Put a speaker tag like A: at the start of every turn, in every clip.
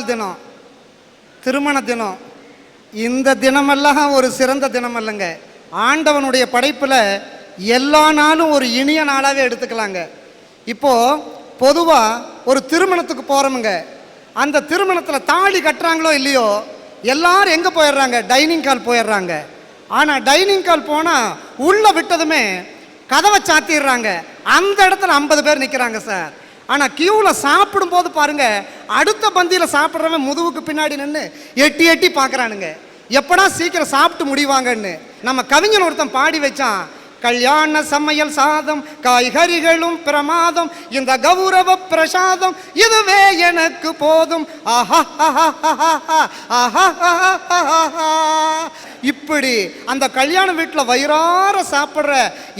A: பிறந்தநாள் தினம், திருமண தினம், இந்த தினமெல்லாம் ஒரு சிறந்த தினம் அல்லங்க. ஆண்டவனுடைய படைப்பில் எல்லா நாளும் ஒரு இனிய நாளாகவே எடுத்துக்கலாங்க. இப்போது பொதுவாக ஒரு திருமணத்துக்கு போகிறோமுங்க, அந்த திருமணத்தில் தாலி கட்டுறாங்களோ இல்லையோ எல்லாரும் எங்கே போயிடுறாங்க? டைனிங் ஹால் போயிடுறாங்க. ஆனால் டைனிங் ஹால் போனால் உள்ளே விட்டதுமே கதவை சாத்திடுறாங்க. அந்த இடத்துல 50 பேர் நிற்கிறாங்க சார். ஆனால் கியூவில் சாப்பிடும்போது பாருங்க, அடுத்த பந்தியில் சாப்பிட்றவன் முதுகுக்கு பின்னாடி நின்று எட்டி எட்டி பார்க்குறானுங்க, எப்படா சீக்கிரம் சாப்பிட்டு முடிவாங்கன்னு. நம்ம கவிஞன் ஒருத்தன் பாடி வச்சான், கல்யாண சமையல் சாதம் காய்கறிகளும் பிரமாதம், இந்த கௌரவ பிரசாதம் இதுவே எனக்கு போதும். இப்படி அந்த கல்யாண வீட்டில் வயிறார சாப்பிட்ற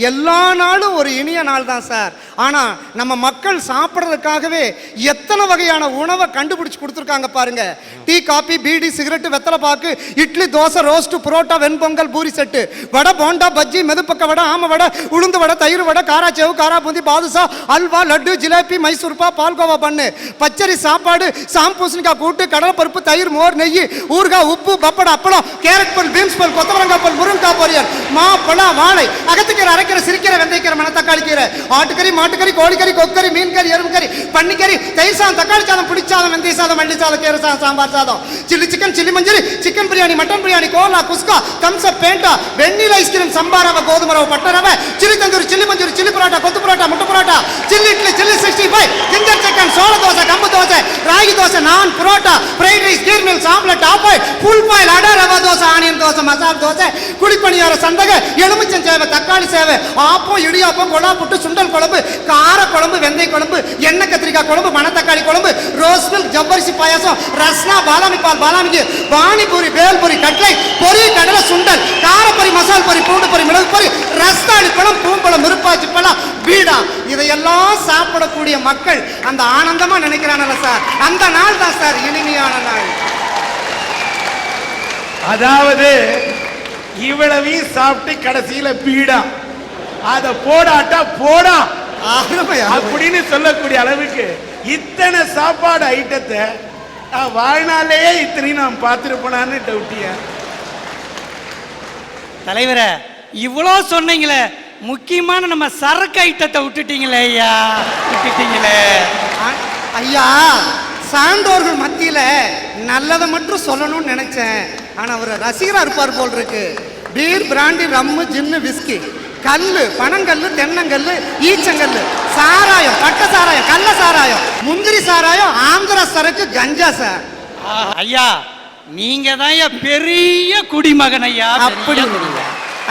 A: எல்லா நாளும் ஒரு இனிய நாள் தான் சார். ஆனால் நம்ம மக்கள் சாப்பிட்றதுக்காகவே எத்தனை வகையான உணவை கண்டுபிடிச்சு கொடுத்துருக்காங்க பாருங்க. டீ, காபி, பீடி, சிகரெட்டு, வெத்தலை பாக்கு, இட்லி, தோசை, ரோஸ்ட்டு, புரோட்டா, வெண்பொங்கல், பூரி செட்டு, வடை, போண்டா, பஜ்ஜி, மெதுப்பக்க வடை, ஆம வடை, உளுந்து வடை, தயிர் வடை, காராச்சேவு, காராபூந்தி, பாதுஷா, அல்வா, லட்டு, ஜிலேபி, மைசூர்பா, பால்கோவா பண்ணு, பச்சரி சாப்பாடு, சாம்பூசணிக்காய் கூட்டு, கடலைப்பருப்பு, தயிர், மோர், நெய், ஊறுகாய், உப்பு, பப்படம், அப்பளம், கேரட் பல், பீன்ஸ் பல், கொத்தவரங்காய் பல், முருங்காய் பொரியல், மா, பழம், வாழை, அகத்துக்கீரை, அரைக்கீரை, சிரிக்கீரை, வெந்தயக்கீரை, மணத்தக்காளி கீரை, ஆட்டுக்கறி, மாட்டுக்கறி, கோழிக்கறி, கொக்கறி, மீன்கறி, எறும்புக்கறி, பன்னிக்கறி, தயிர் சாதம், தக்காளி சாதம், புளி சாதம், வெந்தய சாதம், மல்லி சாதம், கீரை சாதம், சாம்பார் சாதம், சில்லி சிக்கன், சில்லி மஞ்சள், chicken biryani, mutton biryani, cola, kuska, கம்சப், பேண்டா, வெண்ணிலா ஐஸ்கிரீம், சம்பார் ரவை, கோதுமை ரவை, பட்டை ரவை, chilli tandoori, chilli Manchurian, chilli parotta, kothu parotta, முட்டை parotta, chilli idli, chilli 65, ginger chicken, சோள தோசை, கம்பு dosa, ragi dosa, naan, parotta, fried rice, kheer meals, omelette, half boil, full boil, adai, rava dosa, onion dosa, மசால் தோசை, குடிப்பணியார, சந்தகை, எலுமிச்சம் சேவை, தக்காளி சேவை, ஆப்பம், இடியாப்பம், கொலா புட்டு, சுண்டல் குழம்பு, கார குழம்பு, வெந்தய குழம்பு, எண்ணெய் கத்திரிக்காய் குழம்பு, மணத்தக்காளி குழம்பு, ரோஸ் மில்க், ஜவ்வரிசி பாயாசம், ரஸ்னா, பாதாமி பால், பாதாமிக்கு, பானிபூரி, பேல்பூரி, கட்லை, பொரி, கடலை, சுண்டல், காரப்பொரி, மசால் பொரி, பூண்டு பொரி, மிளகு பொரி, ரஸ்தாளி பழம், பூம்பழம், மிருப்பாச்சி பழம், பீடா, இதையெல்லாம் சாப்பிடக்கூடிய மக்கள் அந்த ஆனந்தமா நினைக்கிறானல்ல சார், அந்த நாள் தான் சார் இனிமையான நாள்.
B: அதாவது இவ்வளவையும் சாப்பிட்டு கடைசியில பீடா, அத போடாட்டா போடா அப்படின்னு சொல்லக்கூடிய அளவுக்கு இத்தனை சாப்பாடு ஐட்டத்தை வாழ்நாளையே இத்தனையும் நாம் பார்த்துருப்போனான்னு டவுட்டியா?
C: தலைவரை இவ்வளோ சொன்னீங்களே, முக்கியமான நம்ம சரக்கு ஐட்டத்தை விட்டுட்டீங்களே ஐயா, விட்டுட்டீங்களே
A: ஐயா. சான்றோர்கள் மத்தியில நல்லதை மட்டும் சொல்லணும்னு நினைச்சேன், ஆனா அவர் ரசிகரா இருப்பார் போல் இருக்கு. பீர், பிராண்டி, ரம்மு, ஜின்னு, விஸ்கி, கல்லு, பனங்கல்லு, தென்னங்கல்லு, ஈச்சங்கல்லு, சாராயம், பட்ட சாராயம், கள்ள சாராயம், முந்திரி சாராயம், ஆந்திர சரக்கு, கஞ்சா சார்.
C: ஐயா நீங்க தான் பெரிய குடிமகன் ஐயா.
A: அப்படி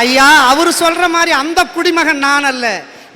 A: ஐயா, அவரு சொல்ற மாதிரி அந்த குடிமகன் நான் அல்ல.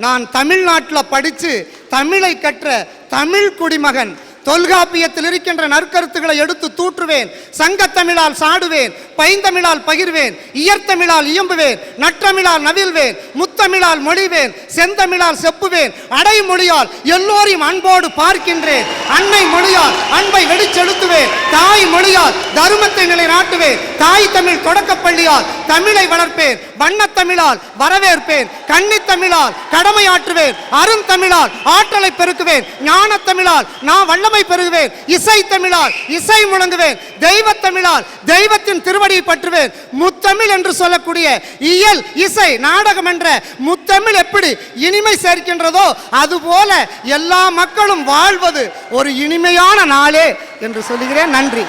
A: நான் தமிழ்நாட்டில் படித்து தமிழை கற்ற தமிழ் குடிமகன். தொல்காப்பியத்தில் இருக்கின்ற நற்கருத்துக்களை எடுத்து தூற்றுவேன், சங்கத்தமிழால் சாடுவேன், பைந்தமிழால் பகிர்வேன், இயற்தமிழால் இயம்புவேன், நற்றமிழால் நவிழ்வேன், முத்தமிழால் மொழிவேன், செந்தமிழால் செப்புவேன், அடைமொழியால் எல்லோரையும் அன்போடு பார்க்கின்றேன், அன்னை மொழியால் அன்பை வெடிச்செலுத்துவேன், தாய் மொழியால் தருமத்தை நிலைநாட்டுவேன், தாய் தமிழ் தொடக்கப்பள்ளியால் தமிழை வளர்ப்பேன், வண்ணத்தமிழால் வரவேற்பேன், கன்னித்தமிழால் கடமையாற்றுவேன், அருந்தமிழால் ஆற்றலை பெருக்குவேன், ஞானத்தமிழால் நான் வல்லமை பெறுவேன், இசை தமிழால் இசை முழங்குவேன், தெய்வத்தமிழால் தெய்வத்தின் திருவடியை பற்றுவேன். முத்தமிழ் என்று சொல்லக்கூடிய இயல், இசை, நாடகம் என்ற முத்தமிழ் எப்படி இனிமை சேர்க்கின்றதோ அதுபோல எல்லா மக்களும் வாழ்வது ஒரு இனிமையான நாளே என்று சொல்லுகிறேன். நன்றி.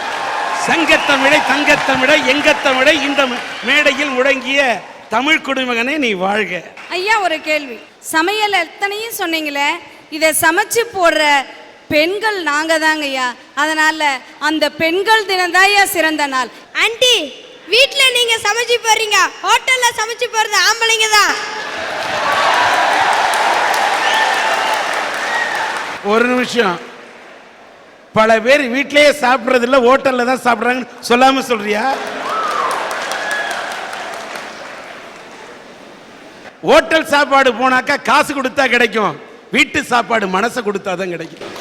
B: சங்கத்தமிழை, தங்கத்தமிழை, எங்கத்தமிழை இந்த மேடையில் முழங்கிய தமிழ் குடிமகனே நீ வாழ்க.
D: ஐயா ஒரு கேள்வி, சமையல் எத்தனையும் சொன்னீங்களே, இதை சமைச்சு போடுற பெண்கள் நாங்க தாங்க ஐயா, அதனால அந்த பெண்கள் தினம் தான் ஐயா சிறந்த நாள்.
E: ஆண்டி, வீட்டுல நீங்க சமைச்சு போறீங்க, ஹோட்டல்ல சமைச்சு போறது ஆம்பளைங்க தான்.
B: ஒரு நிமிஷம், பல பேர் வீட்டிலேயே சாப்பிடுறது இல்ல, ஹோட்டல்ல தான் சாப்பிடுறாங்கன்னு சொல்லாம சொல்றியா? ஹோட்டல் சாப்பாடு போனாக்கா காசு கொடுத்தா கிடைக்கும், வீட்டு சாப்பாடு மனசை கொடுத்தாதான் கிடைக்கும்.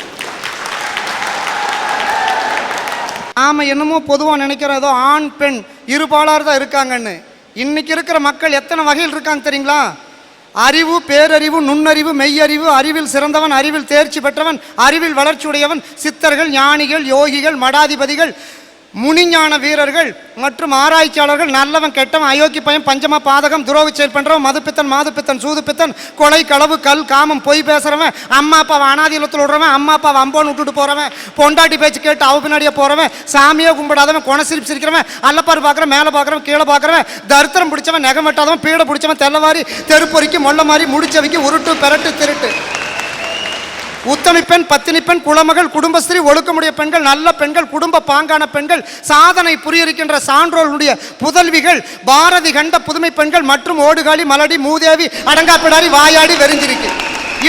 A: நாம என்னமோ பொதுவாக நினைக்கிறதோ ஆண் பெண் இருபாலார் தான் இருக்காங்கன்னு. இன்னைக்கு இருக்கிற மக்கள் எத்தனை வகையில் இருக்காங்க தெரியுங்களா? அறிவு, பேரறிவு, நுண்ணறிவு, மெய்யறிவு, அறிவில் சிறந்தவன், அறிவில் தேர்ச்சி பெற்றவன், அறிவில் வளர்ச்சியுடையவன், சித்தர்கள், ஞானிகள், யோகிகள், மடாதிபதிகள், முனிஞான வீரர்கள் மற்றும் ஆராய்ச்சியாளர்கள், நல்லவன், கெட்டவன், அயோக்கி பையன், பஞ்சம பாதகம், துரோக செயல் பண்றவன், மதுப்பித்தன், மாதுப்பித்தன், சூதுப்பித்தன், கொலை, களவு, கல், காமம், பொய் பேசுறவன், அம்மா அப்பாவை அனாதிலத்தில் விடுறவன், அம்மா அப்பாவை அம்போன்னு விட்டுட்டு போறவன், பொண்டாட்டி பேச்சு கேட்டு அவ பின்னாடியே போறவன், சாமியே கும்பிடாதவன், கொணசிரிப்பு சிரிக்கிறவன், அல்லப்பாரு பார்க்குறவன், மேலே பார்க்குறவன், கீழே பார்க்குறவன், தரித்திரம் பிடிச்சவன், நெகம் வெட்டாதவன், பீடை பிடிச்சவன், தெல்லவாரி, தெருப்பொறிக்கு, மொல்ல மாதிரி, முடிச்சவைக்கு, உருட்டு, பெரட்டு, திருட்டு, உத்தமி பெண், பத்தினி பெண், குலமகள், குடும்பஸ்திரீ, ஒழுக்கமுடைய பெண்கள், நல்ல பெண்கள், குடும்ப பாங்கான பெண்கள், சாதனை புரியிருக்கின்ற சான்றோர்களுடைய புதல்விகள், பாரதி கண்ட புதுமை பெண்கள் மற்றும் ஓடுகாலி, மலடி, மூதேவி, அடங்காப்பிடாரி, வாயாடி, வெறிஞ்சிருக்கு.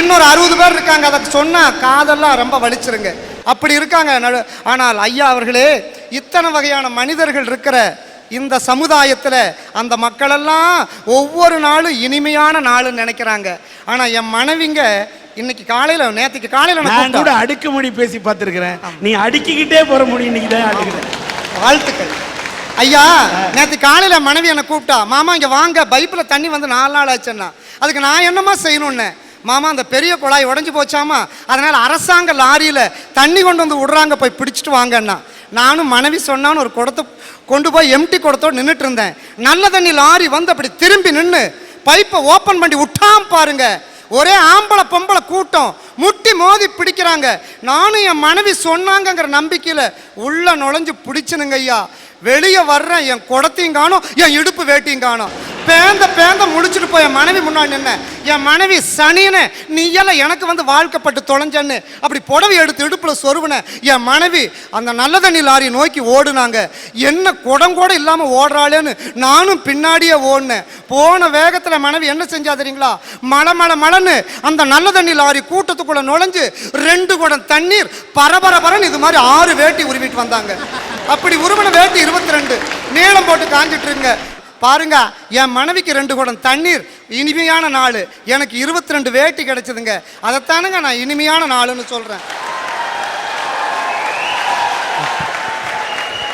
A: இன்னொரு 60 பேர் இருக்காங்க. அதை சொன்னா காதெல்லாம் ரொம்ப வலிச்சிருங்க. அப்படி இருக்காங்க. ஆனால் ஐயா அவர்களே, இத்தனை வகையான மனிதர்கள் இருக்கிற இந்த சமுதாயத்தில் அந்த மக்களெல்லாம் ஒவ்வொரு நாளும் இனிமையான நாளுன்னு நினைக்கிறாங்க. ஆனால் என் மனைவிங்க இன்னைக்கு காலையில, நேற்றுக்கு காலையில
B: நான் கூட அடுக்குமொழி பேசி பார்த்துருக்கிறேன். நீ அடுக்கிக்கிட்டே போற முடியும். இன்னைக்கு தான் அடுக்கிறேன்.
A: வாழ்த்துக்கள் ஐயா. நேற்று காலையில மனைவி என்னை கூப்பிட்டா, மாமா இங்க வாங்க, பைப்பில் தண்ணி வந்து 4 நாள் ஆச்சுன்னா. அதுக்கு நான் என்னமா செய்யணும்னு, மாமா அந்த பெரிய குழாய் உடஞ்சி போச்சாமா, அதனால அரசாங்க லாரியில தண்ணி கொண்டு வந்து விடுறாங்க, போய் பிடிச்சிட்டு வாங்கன்னா. நானும் மனைவி சொன்னான்னு ஒரு குடத்தை கொண்டு போய் எம்டி குடத்தோடு நின்றுட்டு இருந்தேன். நல்ல தண்ணி லாரி வந்து அப்படி திரும்பி நின்று பைப்பை ஓப்பன் பண்ணி விட்டாம் பாருங்க. ஒரே ஆம்பளை பொம்பளை கூட்டம் முட்டி மோதி பிடிக்கிறாங்க. நானும் என் மனைவி சொன்னாங்கங்கிற நம்பிக்கையில் உள்ள நுழைஞ்சு பிடிச்சனுங்க ஐயா. வெளியே வர்றேன், என் குடத்தையும் காணும், என் இடுப்பு வேட்டியும் காணும். பேந்த முடிச்சுட்டு போய் என் மனைவி முன்னாடி நின்ன. என் மனைவி சனியனை, நீ எல்லாம் எனக்கு வந்து வாழ்க்கப்பட்டு தொலைஞ்சன்னு அப்படி புடவை எடுத்து இடுப்புல சொருவின. என் மனைவி அந்த நல்ல தண்ணி லாரி நோக்கி ஓடுனாங்க. என்ன குடம் கூட இல்லாம ஓடுறாளேன்னு நானும் பின்னாடியே ஓடினேன். போன வேகத்துல மனைவி என்ன செஞ்சா தெரியுங்களா, மழன்னு அந்த நல்ல தண்ணி லாரி கூட்டத்துக்குள்ள நுழைஞ்சு 2 குடம் தண்ணீர் பரபரன்னு இது மாதிரி 6 வேட்டி உருவிட்டு வந்தாங்க. அப்படி உருவன வேட்டி 22 நீளம் போட்டு காஞ்சிட்டு இருங்க பாருங்க. என் மனைவிக்கு 2 குடம் தண்ணீர், இனிமையான நாள். எனக்கு 22 வேட்டி கிடைச்சதுங்க. அதைத்தானுங்க நான் இனிமையான நாளுன்னு சொல்றேன்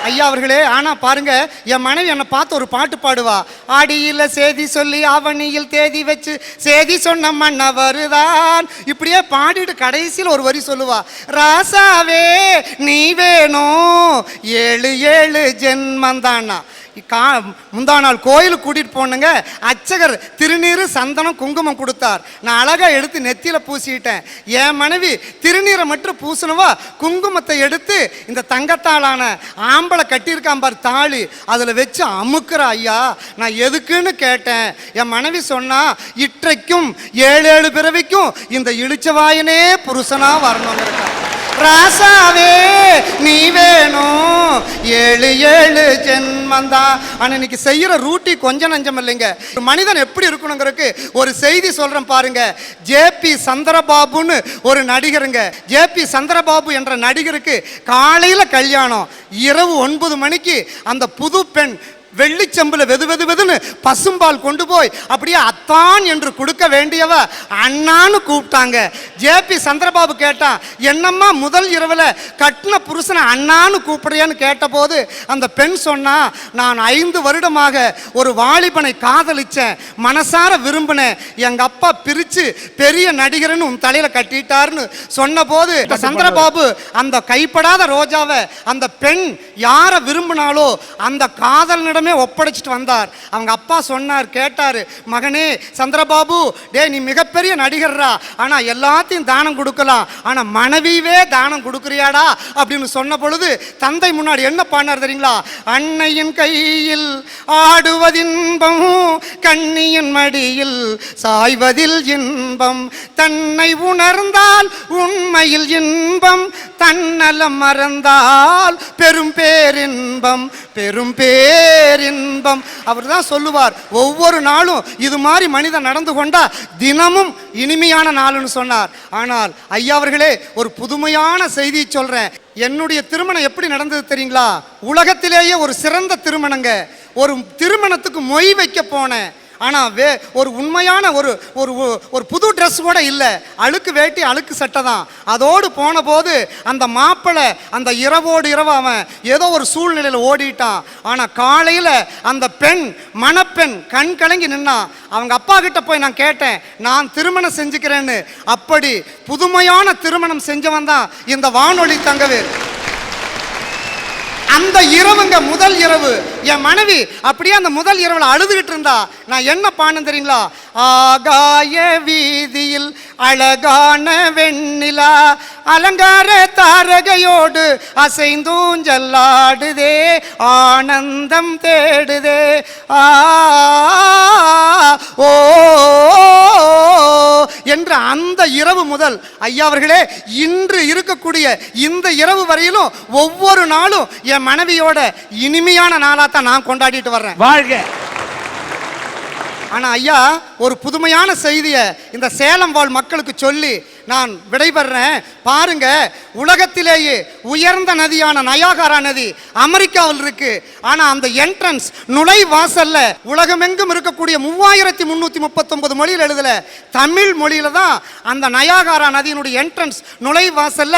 A: ஐயா அவர்களே. ஆனா பாருங்க, என் மனைவி என்னை பார்த்து ஒரு பாட்டு பாடுவா. ஆடியில சேதி சொல்லி அவனியில் தேதி வச்சு சேதி சொன்ன மன்ன வருதான். இப்படியே பாடிட்டு கடைசியில் ஒரு வரி சொல்லுவா, ராசாவே நீ வேணும் 7 ஜென்மந்தானா. முந்தா நாள் கோயிலுக்கு கூட்டிட்டு போனுங்க. அர்ச்சகர் திருநீர், சந்தனம், குங்குமம் கொடுத்தார். நான் அழகா எடுத்து நெத்தியில பூசிட்டேன். என் மனைவி திருநீரை மட்டும் பூசணுவா, குங்குமத்தை எடுத்து இந்த தங்கத்தாலான ஆம்பளை கட்டியிருக்கான் பார் தாலி, அதுல வச்சு அமுக்குறா. ஐயா நான் எதுக்குன்னு கேட்டேன். என் மனைவி சொன்னா, இற்றைக்கும் 7 பிறவிக்கும் இந்த இளிச்சவாயனே புருஷனா வரணுங்கிறக்கா. ராசாவே நீ வேணும் 7 ஜென்மந்தா. ஆனா இன்னைக்கு செய்யற ரூட்டி கொஞ்சம் நஞ்சம் இல்லைங்க. ஒரு மனிதன் எப்படி இருக்கணுங்கிறதுக்கு ஒரு செய்தி சொல்றேன் பாருங்க. ஜேபி சந்திரபாபுன்னு ஒரு நடிகருங்க. ஜேபி சந்திரபாபு என்ற நடிகருக்கு காலையில கல்யாணம். இரவு 9 மணிக்கு அந்த புது பெண் வெள்ளிச்சம்புல வெதுன்னு பசும்பால் கொண்டு போய் அப்படியே அத்தான் என்று கொடுக்க வேண்டியவ அண்ணான்னு கூப்பிட்டாங்க. ஜேபி சந்திரபாபு கேட்டா, என்னம்மா முதல் இரவுல கட்டின புருஷனை அண்ணான்னு கூப்பிடுறியான்னு கேட்டபோது அந்த பெண் சொன்னா, நான் 5 வருடமாக ஒரு வாலிபனை காதலிச்சேன், மனசார விரும்பினேன், எங்க அப்பா பிரிச்சு பெரிய நடிகர்னு உன் தலையில கட்டிட்டாருன்னு சொன்ன போது சந்திரபாபு அந்த கைப்படாத ரோஜாவை அந்த பெண் யார விரும்பினாலோ அந்த காதலனிடம் ஒப்படைச்சிட்டு வந்தார். அவங்க அப்பா சொன்னார், கேட்டாரு, மகனே சந்திரபாபு, டே நீ மிகப்பெரிய நடிகர்ரா, ஆனா எல்லாத்தையும் தானம் கொடுக்கலாம், ஆனா மனைவியே தானம் கொடுக்குறியாடா அப்படின்னு சொன்ன பொழுது தந்தை முன்னாடி என்ன பண்ணார் தெரியுங்களா, அன்னையின் கையில் ஆடுவதின்பம், கண்ணியின் மடியில் சாய்வதில் இன்பம், தன்னை உணர்ந்தால் உண்மையில் இன்பம், தன்னலம் மறந்தால் பெரும் பேரின்பம், பெரும் பேரின்பம். அவர் தான் சொல்லுவார், ஒவ்வொரு நாளும் இது மாதிரி மனிதன் நடந்து கொண்டா தினமும் இனிமையான நாள்னு சொன்னார். ஆனால் ஐயா அவர்களே, ஒரு புதுமையான செய்தி சொல்றேன். என்னுடைய திருமணம் எப்படி நடந்தது தெரியுங்களா, உலகத்திலேயே ஒரு சிறந்த திருமணங்க. ஒரு திருமணத்துக்கு மொய் வைக்க போனேன். ஆனால் ஒரு உண்மையான ஒரு ஒரு ஒரு புது ட்ரெஸ் கூட இல்லை, அழுக்கு வேட்டி அழுக்கு சட்டை தான். அதோடு போன போது அந்த மாப்பிள்ளை அந்த இரவோடு இரவு அவன் ஏதோ ஒரு சூழ்நிலையில் ஓடிட்டான். ஆனால் காலையில் அந்த பெண் மணப்பெண் கண் கலங்கி நின்னா. அவங்க அப்பா கிட்ட போய் நான் கேட்டேன், நான் திருமணம் செஞ்சுக்கிறேன்னு. அப்படி புதுமையான திருமணம் செஞ்சவன் தான் இந்த வானொலி தங்கவேல். அந்த இரவுங்க முதல் இரவு என் மனைவி அப்படியே அந்த முதல் இரவுல அழுதுகிட்டு இருந்தா. நான் என்ன பான்னு தெரியுங்களா? ஆகாய வீதியில் அழகான வெண்ணிலா அலங்கார தாரகையோடு அசைந்தூஞ்சல்லாடுதே, ஆனந்தம் தேடுதே. ஓ என்ற அந்த இரவு முதல் ஐயா அவர்களே, இன்று இருக்கக்கூடிய இந்த இரவு வரையிலும் ஒவ்வொரு நாளும் என் மனைவியோட இனிமையான நாளா தான் நான் கொண்டாடிட்டு வர்றேன்.
B: வாழ்க.
A: ஆனா ஐயா, ஒரு புதுமையான செய்தியை இந்த சேலம் வாழ் மக்களுக்கு சொல்லி நான் விடைபெறேன். பாருங்க, உலகத்திலேயே உயர்ந்த நதியான நயாகரா நதி அமெரிக்காவில் இருக்கு. ஆனா அந்த என்ட்ரன்ஸ் நுழைவாசல்ல உலகமெங்கும் இருக்கக்கூடிய 3339 மொழியில் எழுதல, தமிழ் மொழியில தான் அந்த நயாகரா நதியினுடைய என்ட்ரன்ஸ் நுழைவாசல்ல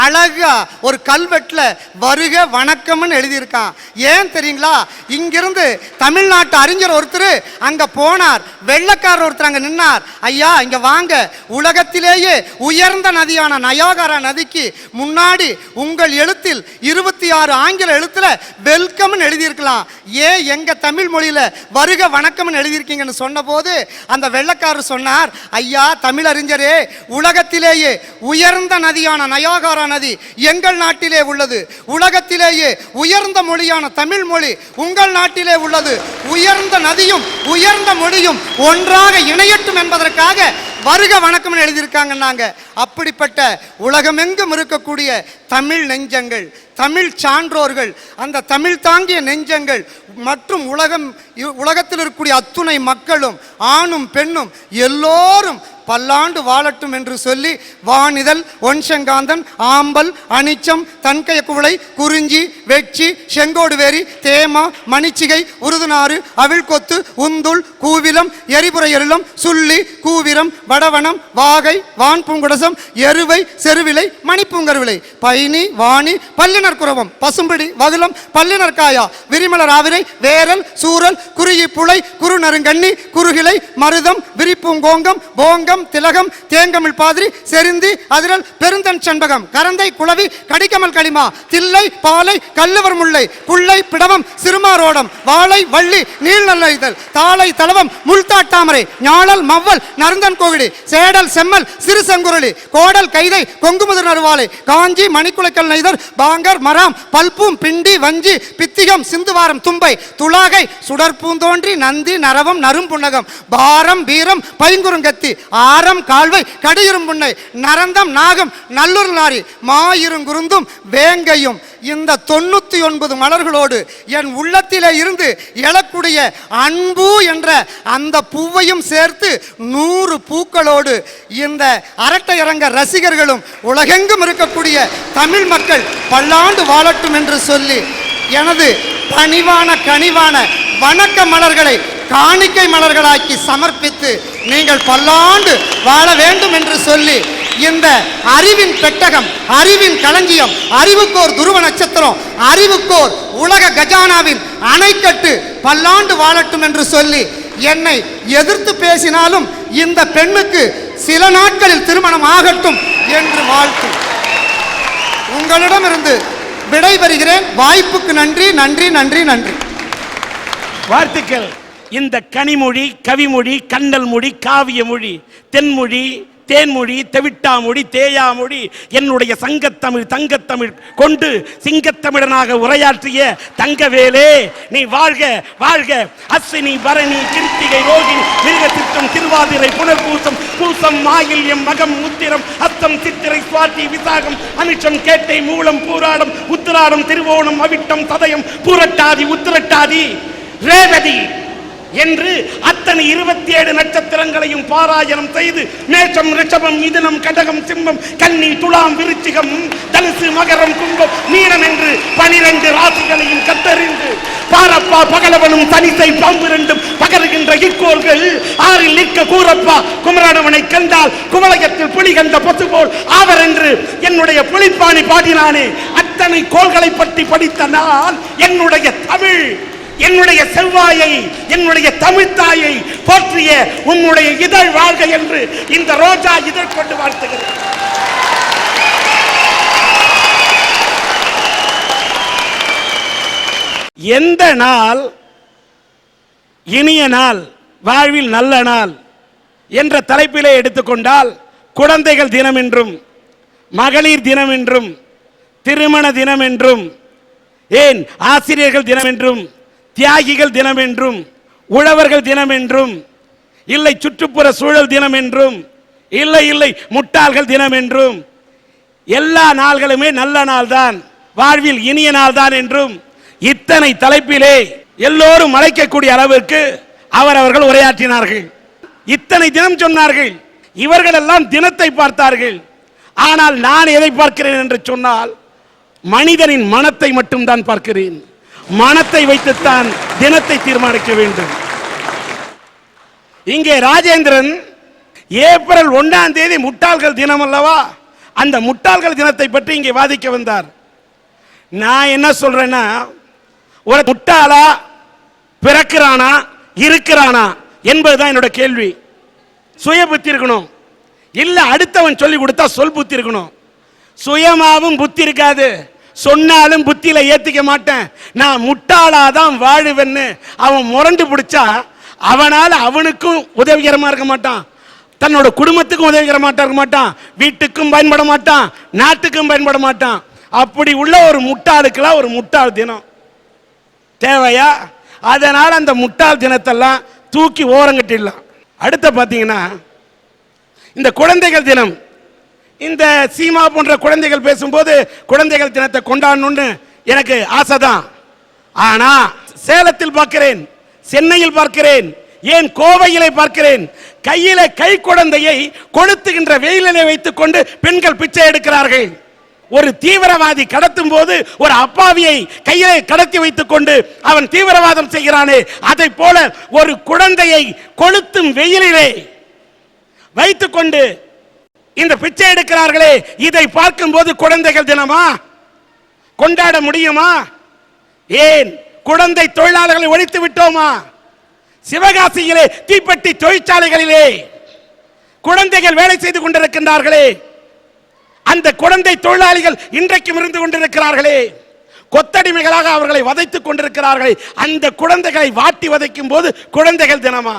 A: அழகா ஒரு கல்வெட்டுல வருக வணக்கம்னு எழுதியிருக்கான். ஏன் தெரியுங்களா? இங்கிருந்து தமிழ்நாட்டு அறிஞர் ஒருத்தர் அங்க போனார், வெள்ளக்காரர் ஒருத்தர் அங்க நின்னார். ஐயா இங்க வாங்க, உலகத்திலேயே உயர்ந்த நதியான நயாகரா நதிக்கு முன்னாடி உங்கள் எழுத்தில் 26 ஆங்கில எழுத்துல வெல்கம் எழுதியிருக்கலாம், ஏன் எங்க தமிழ் மொழியில வருக வணக்கம் எழுதியிருக்கீங்கன்னு சொன்ன போது அந்த வெள்ளக்காரர் சொன்னார், ஐயா தமிழறிஞரே, உலகத்திலேயே உயர்ந்த நதியான நயாகரா நதி எங்கள் நாட்டிலே உள்ளது. உலகத்திலேயே உயர்ந்த மொழியான தமிழ் மொழி உங்கள் நாட்டிலே உள்ளது. உயர்ந்த நதியும் உயர்ந்த மொழியும் ஒன்றாக இணையட்டும் என்பதற்காக வருக வணக்கம் எழுதியிருக்காங்க. அப்படிப்பட்ட உலகமெங்கும் இருக்கக்கூடிய தமிழ் நெஞ்சங்கள், தமிழ் சான்றோர்கள், அந்த தமிழ் தாங்கிய நெஞ்சங்கள் மற்றும் உலகத்தில் இருக்கக்கூடிய அத்துணை மக்களும் ஆணும் பெண்ணும் எல்லோரும் பல்லாண்டு வாழட்டும் என்று சொல்லி வானிதழ், ஒன்சங்காந்தன், ஆம்பல், அனிச்சம், தன்கைய குவளை, குறிஞ்சி, வெட்சி, செங்கோடுவேரி, தேமா, மணிச்சிகை, உருதுநாறு, அவிழ்கொத்து, உந்துள், கூவிலம், எரிபுரை எருளம், சுள்ளி, கூவிரம், வடவனம், வாகை, வான் பூங்குடசம், எருவை, செருவிலை, மணிப்பூங்கருவிலை, பைனி, வாணி, பல்லினர் குரவம், பசும்பிடி, வகுலம், பல்லினர் காயா, விரிமலர் ஆவிரை, வேரல், சூரல், குருயி புளை, குறுநருங்கண்ணி, குறுகிளை, மருதம், விரிப்பூங்கோங்கம், போங்கம், திலகம், தேங்கமிழ் பாதிரி, செருந்தி, அதிரல், பெருந்தன் சண்பகம், கரந்தை, குளவி, கடிக்கமல் களிமா, தில்லை, பாலை, கல்லுவர் முல்லை, புள்ளை, பிடவம், சிறுமாரோடம், வாழை, வள்ளி, நீள் நல்லைதல், தாளை, தலவம், முள்தாட்டாமரை, ஞாழல், மவ்வல், நருந்தன் கோவிடி, சேடல், செம்மல், சிறு செங்குரளி, கோடல், கைதை, கொங்குமுதர் நறுவாலை, காஞ்சி, மணிக்குலைக்கல் நெய்தர், பாங்கர், மராம், பல்பூம், பிண்டி, வஞ்சி, பித்திகம், சிந்துவாரம், தும்பை, துளாகை, சுடற்பூந்தோன்றி, நந்தி, நரவம், நரும்புன்னகம், பாரம், பீரம், பைங்குறுங்கத்தி, ஆரம், கால்வை, கடியிரும்புன்னை, நரந்தம், நாகம், நல்லூர் நாரி, மாயிருங்குருந்தும், வேங்கையும், இந்த 99 மலர்களோடு என் உள்ளத்திலே இருந்து எழக்கூடிய அன்பு என்ற அந்த பூவையும் சேர்த்து 100 பூக்களோடு இந்த அரட்டையரங்க ரசிகர்களும் உலகெங்கும் இருக்கக்கூடிய தமிழ் மக்கள் பல்லாண்டு வாழட்டும் என்று சொல்லி எனது பணிவான கனிவான வணக்க மலர்களை காணிக்கை மலர்களாக்கி சமர்ப்பித்து நீங்கள் பல்லாண்டு வாழ வேண்டும் என்று சொல்லி இந்த அறிவின் பெட்டகம், அறிவின் களஞ்சியம், அறிவுக்கோர் துருவ நட்சத்திரம், அறிவுக்கோர் உலக கஜானாவின் அணைக்கட்டு பல்லாண்டு வாழட்டும் என்று சொல்லி என்னை எதிர்த்து பேசினாலும் இந்த பெண்ணுக்கு சில நாட்களில் திருமணம் ஆகட்டும் என்று வாழ்த்து உங்களிடமிருந்து விடைபெறுகிறேன். வாய்ப்புக்கு நன்றி நன்றி நன்றி நன்றி.
B: வாழ்த்துக்கள். இந்த கனிமொழி, கவிமொழி, கண்ணல் மொழி, காவிய மொழி, தென்மொழி, தேன்மொழி, தெவிட்டாமொழி, தேயாமொழி, என்னுடைய சங்கத்தமிழ் தங்கத்தமிழ் கொண்டு சிங்கத்தமிழனாக உரையாற்றிய தங்கவேலே, நீ வாழ்க வாழ்க. அஸ்வினி, பரணி, கிருத்திகை, ரோகிணி, மிருகசித்தம், திருவாதிரை, புனர்பூசம், பூசம், மாயில்யம், மகம், உத்திரம், அத்தம், சித்திரை, சுவாதி, விசாகம், அனிச்சம், கேட்டை, மூலம், பூராடம், உத்திராடம், திருவோணம், அவிட்டம், சதயம், பூரட்டாதி, உத்திரட்டாதி, ரேவதி என்று அத்தனை 27 நட்சத்திரங்களையும் பாராயணம் செய்து மேஷம், ரிஷபம், மிதுனம், கடகம், சிம்மம், கன்னி, துலாம், விருச்சிகம், தனுசு, மகரம், கும்பம், மீனம் என்று 12 ராசிகளையும் கத்தறிந்து பாரப்பா பகலவனும் தனிசை பாம்பு ரெண்டும் பகருகின்ற என்ற இக்கோள்கள் ஆறில் நிற்க கூறப்பா குமரனவனை கண்டால் குவளையத்தில் புலி கண்ட பொத்து போல் ஆவர் என்று என்னுடைய புலிப்பாணி பாடினானே. அத்தனை கோள்களை பற்றி படித்த நான் என்னுடைய தமிழ், என்னுடைய செவ்வாயை, என்னுடைய தமிழ் தாயை போற்றிய உன்னுடைய இதழ் வாழ்க என்று இந்த ரோஜா இதழ் கொண்டு வாழ்த்துகிறேன். எந்த நாள் இனிய நாள், வாழ்வில் நல்ல நாள் என்ற தலைப்பிலே எடுத்துக்கொண்டால் குழந்தைகள் தினம் என்றும், மகளிர் தினம் என்றும், திருமண தினம் என்றும், ஏன் ஆசிரியர்கள் தினம் என்றும், தியாகிகள் தினம் என்றும், உழவர்கள் தினம் என்றும், இல்லை சுற்றுப்புற சூழல் தினம் என்றும், இல்லை முட்டாள்கள் தினம் என்றும், எல்லா நாள்களுமே நல்ல நாள் தான், வாழ்வில் இனிய நாள் தான் என்றும் இத்தனை தலைப்பிலே எல்லோரும் அழைக்கக்கூடிய அளவிற்கு அவர்கள் உரையாற்றினார்கள். இத்தனை தினம் சொன்னார்கள். இவர்கள் எல்லாம் தினத்தை பார்த்தார்கள். ஆனால் நான் எதை பார்க்கிறேன் என்று சொன்னால் மனிதனின் மனத்தை மட்டும்தான் பார்க்கிறேன். மனத்தை வைத்துத்தான் தினத்தை தீர்மானிக்க வேண்டும். இங்கே ராஜேந்திரன் ஏப்ரல் 1ஆம் தேதி முட்டாள்கள் தினம் அல்லவா, அந்த முட்டாள்கள் தினத்தை பற்றி இங்கே வாதிக்க வந்தார். நான் என்ன சொல்றேன்னா, ஒரு முட்டாளா பிறக்கிறானா இருக்கிறானா என்பதுதான் என்னோட கேள்வி. சுய புத்தி இருக்கணும், இல்ல அடுத்தவன் சொல்லி கொடுத்தா சொல் புத்தி இருக்கணும். சுயமாவும் புத்தி இருக்காது, சொன்னாலும் புத்தியில ஏத்திக்க மாட்டேன், நான் முட்டாளாதான் வாழுவேன்னு அவன் முரண்டு பிடிச்சா அவனால அவனுக்கும் உதவிகரமா இருக்க மாட்டான், தன்னோட குடும்பத்துக்கும் உதவிகரமா இருக்க மாட்டான், வீட்டுக்கும் பயன்பட மாட்டான், நாட்டுக்கும் பயன்பட மாட்டான். அப்படி உள்ள ஒரு முட்டாளுக்கெல்லாம் ஒரு முட்டாள் தினம் தேவையா? அதனால அந்த முட்டாள் தினத்தெல்லாம் தூக்கி ஓரங்கட்டிடலாம். அடுத்த பார்த்தீங்கன்னா இந்த குழந்தைகள் தினம், இந்த சீமா போன்ற குழந்தைகள் பேசும்போது குழந்தைகள் தினத்தை கொண்டாடணும்னு எனக்கு ஆசைதான். ஆனா சேலத்தில் பார்க்கிறேன், சென்னையில் பார்க்கிறேன், ஏன் கோவையிலே பார்க்கிறேன், கையில கை குழந்தையை கொளுத்துகின்ற வெயிலிலே வைத்துக் கொண்டு பெண்கள் பிச்சை எடுக்கிறார்கள். ஒரு தீவிரவாதி கடத்தும் போது ஒரு அப்பாவியை கையிலே கடத்தி வைத்துக் கொண்டு அவன் தீவிரவாதம் செய்கிறானே, அதை போல ஒரு குழந்தையை கொளுத்தும் வெயிலிலே வைத்துக் கொண்டு இந்த பிச்சை எடுக்கிறார்களே, இதை பார்க்கும் போது குழந்தைகள் தினமா கொண்டாட முடியுமா? ஏன் குழந்தை தொழிலாளர்களை ஒழித்து விட்டோமா? சிவகாசியிலே தீப்பெட்டி தொழிற்சாலைகளிலே குழந்தைகள் வேலை செய்து கொண்டிருக்கின்றார்களே, அந்த குழந்தை தொழிலாளிகள் இன்றைக்கும் இருந்து கொண்டிருக்கிறார்களே, கொத்தடிமைகளாக அவர்களை வதைத்துக் கொண்டிருக்கிறார்களே, அந்த குழந்தைகளை வாட்டி வதைக்கும் போது குழந்தைகள் தினமா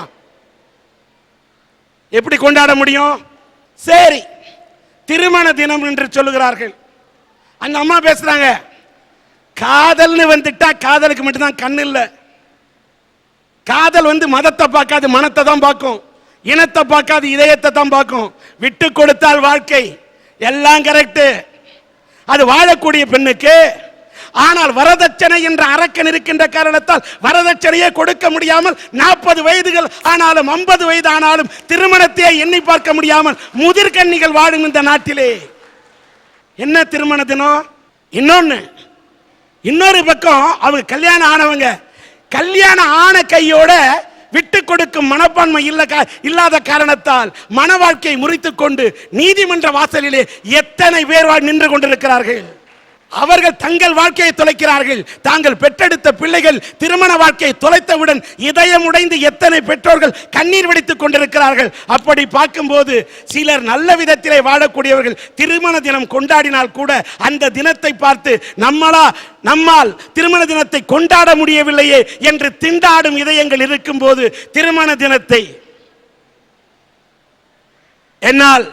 B: எப்படி கொண்டாட முடியும்? சரி, திருமண தினம் என்று சொல்லுகிறார்கள். அந்த அம்மா பேசுறாங்க, காதல்னு வந்துட்டா காதலுக்கு மட்டும்தான் கண் இல்ல. காதல் மதத்தை பார்க்காது, மனத்தை தான் பார்க்கும், இனத்தை பார்க்காது, இதயத்தை தான் பார்க்கும். விட்டு கொடுத்தால் வாழ்க்கை எல்லாம் கரெக்ட், அது வாழக்கூடிய பெண்ணுக்கு. ஆனால் வரதட்சணை என்ற அரக்கன் இருக்கின்ற காரணத்தால் வரதட்சணையே கொடுக்க முடியாமல் 40 வயதுகள் ஆனாலும் 50 வயது ஆனாலும் திருமணத்தையே எண்ணி பார்க்க முடியாமல் முதிர்கன்னிகள் வாழும் இந்த நாட்டிலே என்ன திருமண தினம்? இன்னொரு பக்கம் அவங்க கல்யாணம் ஆனவங்க கல்யாணம் ஆன கையோட விட்டு கொடுக்கும் மனப்பான்மை இல்லாத காரணத்தால் மன வாழ்க்கையை முறித்துக் கொண்டு நீதிமன்ற வாசலிலே எத்தனை பேர் நின்று கொண்டிருக்கிறார்கள். அவர்கள் தங்கள் வாழ்க்கையை தொலைக்கிறார்கள். தாங்கள் பெற்றெடுத்த பிள்ளைகள் திருமண வாழ்க்கையை தொலைத்தவுடன் இதயம் உடைந்து எத்தனை பெற்றோர்கள் கண்ணீர் வடித்துக் கொண்டிருக்கிறார்கள். அப்படி பார்க்கும்போது சிலர் நல்ல விதத்திலே வாழக்கூடியவர்கள் திருமண தினம் கொண்டாடினால் கூட அந்த தினத்தை பார்த்து நம்மால் திருமண தினத்தை கொண்டாட முடியவில்லையே என்று திண்டாடும் இதயங்கள் இருக்கும் போது திருமண தினத்தை என்னால்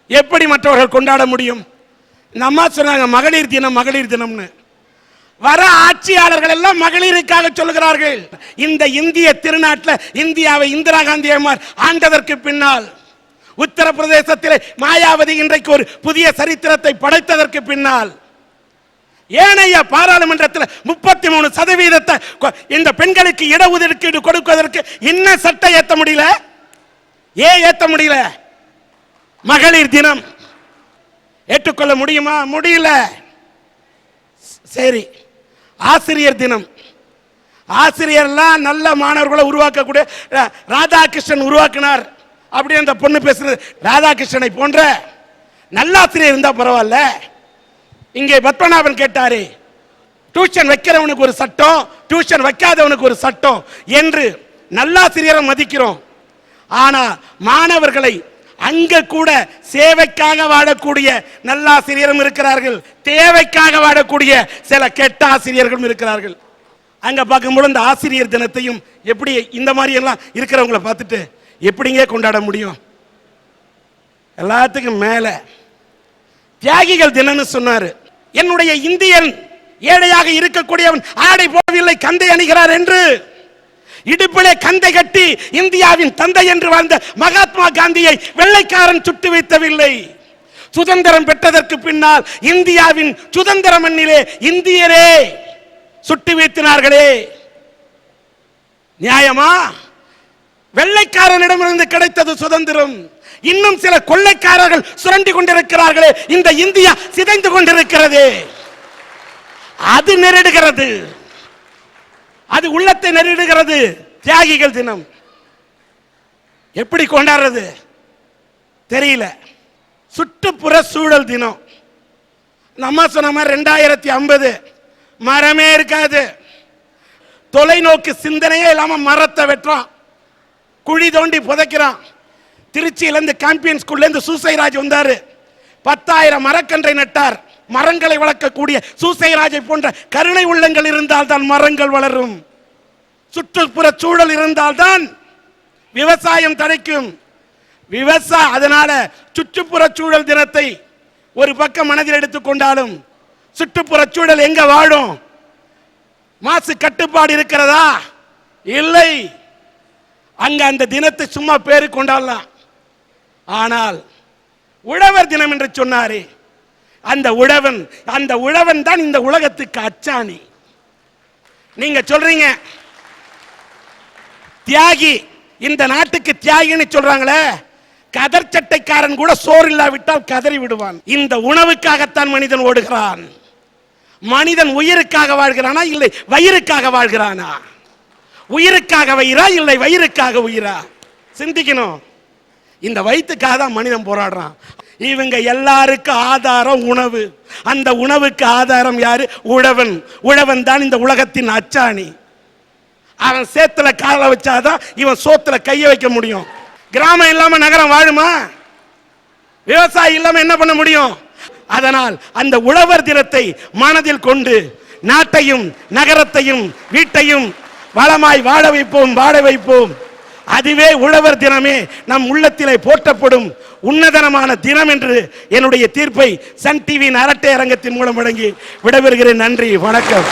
B: எப்படி மற்றவர்கள் கொண்டாட முடியும்? இந்த அம்மா சொன்னாங்க மகளிர் தினம் மகளிர் தினம்னு. வர ஆட்சியாளர்கள் எல்லாம் மகளிருக்காக சொல்லுகிறார்கள். இந்த இந்திய திருநாட்டில் இந்தியாவை இந்திரா காந்தி அம்மார் ஆண்டதற்கு பின்னால், உத்தரப்பிரதேசத்தில் மாயாவதி இன்றைக்கு ஒரு புதிய சரித்திரத்தை படைத்ததற்கு பின்னால், ஏனைய பாராளுமன்றத்தில் 33% இந்த பெண்களுக்கு இடஒதுக்கீடு கொடுப்பதற்கு இன்னும் சட்டம் ஏற்ற முடியல. ஏன் ஏற்ற முடியல? மகளிர் தினம் ஏற்றுக்கொள்ள முடியுமா? முடியல. சரி, ஆசிரியர் தினம். ஆசிரியர்லாம் நல்ல மாணவர்களை உருவாக்கக்கூடிய ராதாகிருஷ்ணன் உருவாக்கினார் அப்படி அந்த பொண்ணு பேசுறது. ராதாகிருஷ்ணனை போன்ற நல்ல ஆசிரியர் இருந்தா பரவாயில்ல. இங்கே பத்மநாபன் கேட்டாரு, டியூஷன் வைக்கிறவனுக்கு ஒரு சட்டம், டியூஷன் வைக்காதவனுக்கு ஒரு சட்டம் என்று நல்லாசிரியரை மதிக்கிறோம். ஆனா மாணவர்களை அங்க கூட சேவைக்காக வாழக்கூடிய நல்லாசிரியரும் இருக்கிறார்கள், தேவைக்காக வாழக்கூடிய சில கெட்ட ஆசிரியர்களும் இருக்கிறார்கள். அங்க பார்க்கும்போது இந்த ஆசிரியர் தினத்தையும் எப்படி இந்த மாதிரி எல்லாம் இருக்கிறவங்களை பார்த்துட்டு எப்படிங்க கொண்டாட முடியும்? எல்லாத்துக்கும் மேல தியாகிகள் தினம்னு சொன்னாரு. என்னுடைய இந்தியன் ஏழையாக இருக்கக்கூடியவன் ஆடை போடவில்லை, கந்தை அணிகிறார் என்று. இடுப்பிலே கந்தை கட்டி இந்தியாவின் தந்தை என்று வாழ்ந்த மகாத்மா காந்தியை வெள்ளைக்காரன் சுட்டு வைத்தவில்லை. சுதந்திரம் பெற்றதற்கு பின்னால் இந்தியாவின் சுதந்திர மண்ணிலே இந்தியரே சுட்டு வைத்தினார்களே. நியாயமா? வெள்ளைக்காரனிடமிருந்து கிடைத்தது சுதந்திரம். இன்னும் சில கொள்ளைக்காரர்கள் சுரண்டி கொண்டிருக்கிறார்களே, இந்த இந்தியா சிதைந்து கொண்டிருக்கிறது. அது நெருடுகிறது, அது உள்ளத்தை நெருடுகிறது. தியாகிகள் தினம் எப்படி கொண்டாடுறது தெரியல. சுற்றுப்புற சூழல் தினம் நம்ம சொன்ன மாதிரி 2050 மரமே இருக்காது. தொலைநோக்கு சிந்தனையே இல்லாம மரத்தை வெட்டுறான், குழி தோண்டி புதைக்கிறான். திருச்சியிலிருந்து சாம்பியன் ஸ்கூல்ல இருந்து சூசைராஜ் வந்தாரு, 10,000 மரக்கன்றை நட்டார். மரங்களை வளர்க்கக்கூடிய சூசைராஜை போன்ற கருணை உள்ளங்கள் இருந்தால் தான் மரங்கள் வளரும். சுற்றுப்புற சூழல் இருந்தால் தான் விவசாயம் தடைக்கும். அதனால சுற்றுப்புற சூழல் தினத்தை ஒரு பக்கம் மனதில் எடுத்துக்கொண்டாலும் சுற்றுப்புற சூழல் எங்க வாழும்? மாசு கட்டுப்பாடு இருக்கிறதா? இல்லை. அங்க அந்த தினத்தை சும்மா பேரு கொண்டாடலாம். ஆனால் உழவர் தினம் என்று சொன்னாரே, அந்த உழவன் தான் இந்த உலகத்துக்கு அச்சாணி. நீங்க சொல்றீங்க தியாகி, இந்த நாட்டுக்கு தியாகின்னு சொல்றாங்களே, கதர் சட்டைக்காரன் கூட சோறு இல்லாவிட்டால் கதறி விடுவான். இந்த உணவுக்காகத்தான் மனிதன் ஓடுகிறான். மனிதன் உயிருக்காக வாழ்கிறானா இல்லை வயிறுக்காக வாழ்கிறானா? உயிருக்காக வயிறா இல்லை வயிறுக்காக உயிரா? சிந்திக்கணும். இந்த வயிற்றுக்காக தான் மனிதன் போராடுறான். இவங்க எல்லாருக்கும் ஆதாரம் உணவு. அந்த உணவுக்கு ஆதாரம் யாரு? உழவன். உழவன் தான் இந்த உலகத்தின் அச்சாணி. அவன் சேத்துல கால வச்சாதான் இவன் சோத்துல கைய வைக்க முடியும். கிராமம் இல்லாம நகரம் வாழுமா? விவசாயி இல்லாம என்ன பண்ண முடியும்? அதனால் அந்த உழவர் தினத்தை மனதில் கொண்டு நாட்டையும் நகரத்தையும் வீட்டையும் வளமாய் வாழ வைப்போம். அதுவே உழவர் தினமே நம் உள்ளத்திலே போற்றப்படும் உன்னதனமான தினம் என்று என்னுடைய தீர்ப்பை சன் டிவியின் அரட்டை அரங்கத்தின் மூலம் வழங்கி விடைபெறுகிறேன். நன்றி, வணக்கம்.